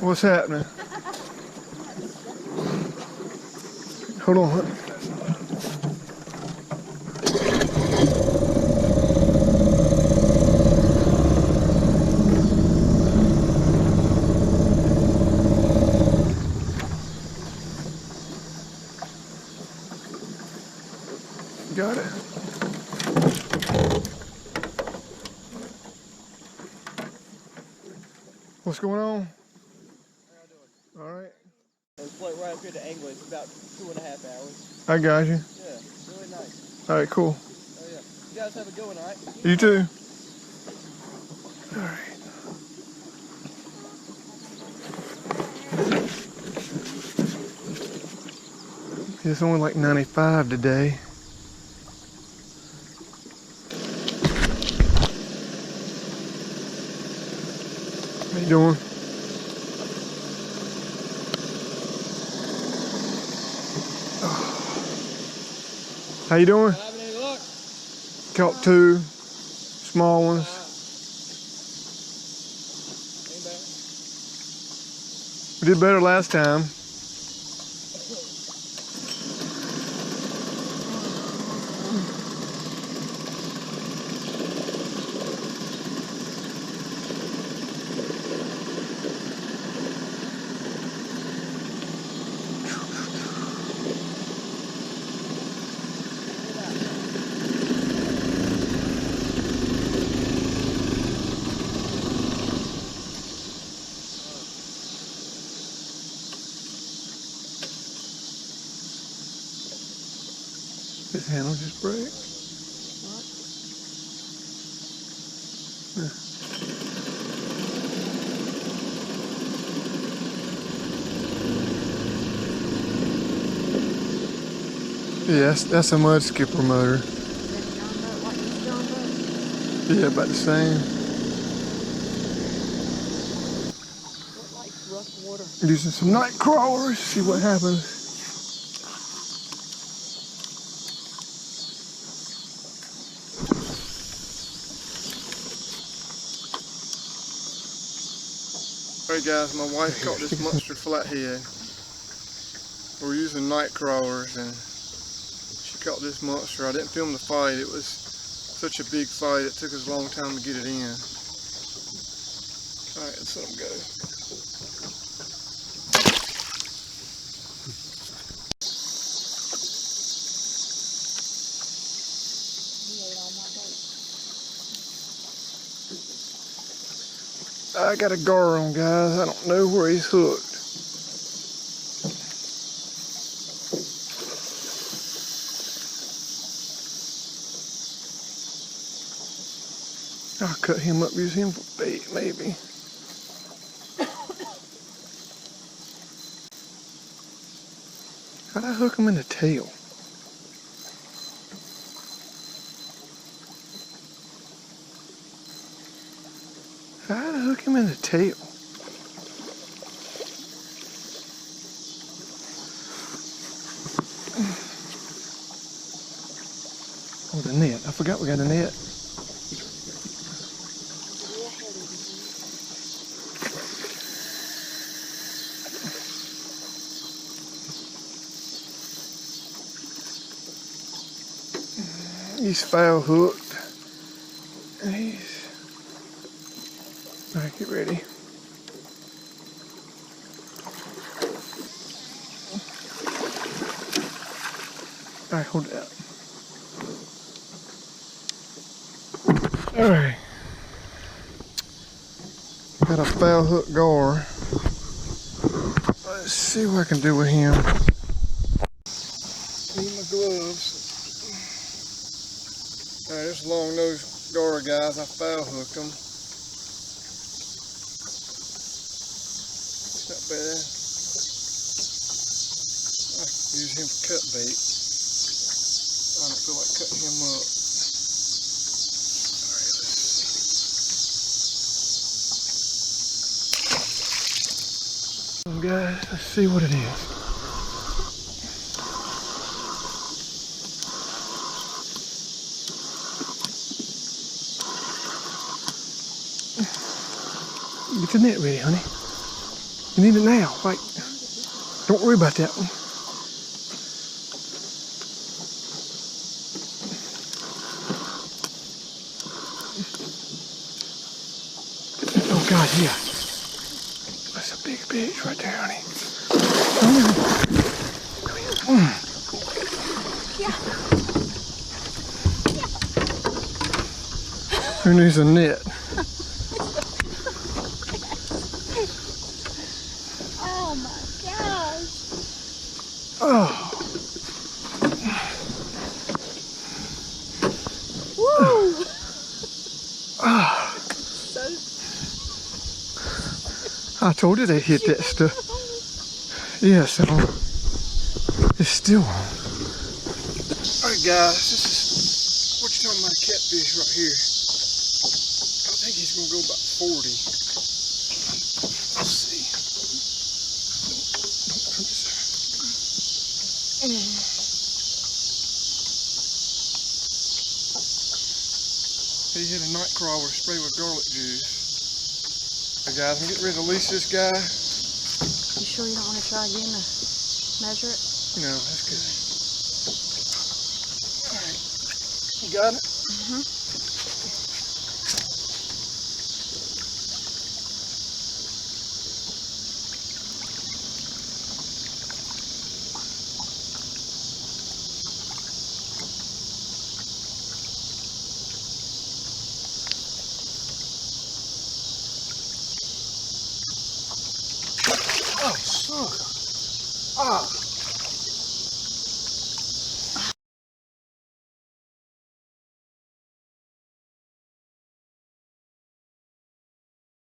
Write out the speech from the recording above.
What's happening? Hold on. Got it. What's going on? How y'all doing? All right. We float right up here to Angler. It's about 2.5 hours. I got you. Yeah, really nice. All right, cool. Oh yeah. You guys have a good one, all right? You too. All right. It's only like 95 today. How you doing? How you doing? Not having any luck. Caught 2 small ones. Ain't bad. We did better last time. His handle just break. Yeah, that's a mud skipper motor. Yeah, about the same. Using some Nightcrawlers, see what happens. Alright guys, my wife caught this monster flathead. We're using Nightcrawlers and she caught this monster. I didn't film the fight, it was such a big fight, it took us a long time to get it in. Alright, let's let him go. I got a gar on, guys. I don't know where he's hooked. I'll cut him up, use him for bait, maybe. How'd I hook him in the tail? How'd I hook him in the tail? Oh, the net. I forgot we got a net. He's foul hooked. And he's... Alright, get ready. Alright, hold it out. Alright. Got a foul hook gar. Let's see what I can do with him. Need my gloves. Alright, this long nose gar, guys. I foul hooked him. It's not bad. I can use him for cut bait. I don't feel like cutting him up. Alright, let's see. Guys, let's see what it is. Get the net ready, honey. You need it now. Like, don't worry about that one. Oh God, yeah. That's a big bitch right there, honey. Who needs a net? Oh my gosh. Oh. Woo! Ah. I told you they hit that stuff. Yeah, so it's still on. Alright guys, this is what you're talking about, a catfish right here. I think he's gonna go about 40. Let's see. Don't turn this out. He hit a Nightcrawler sprayed with garlic juice. Hey guys, I'm getting ready to release this guy. You sure you don't want to try again to measure it? No, that's good. Alright. You got it? Mm-hmm.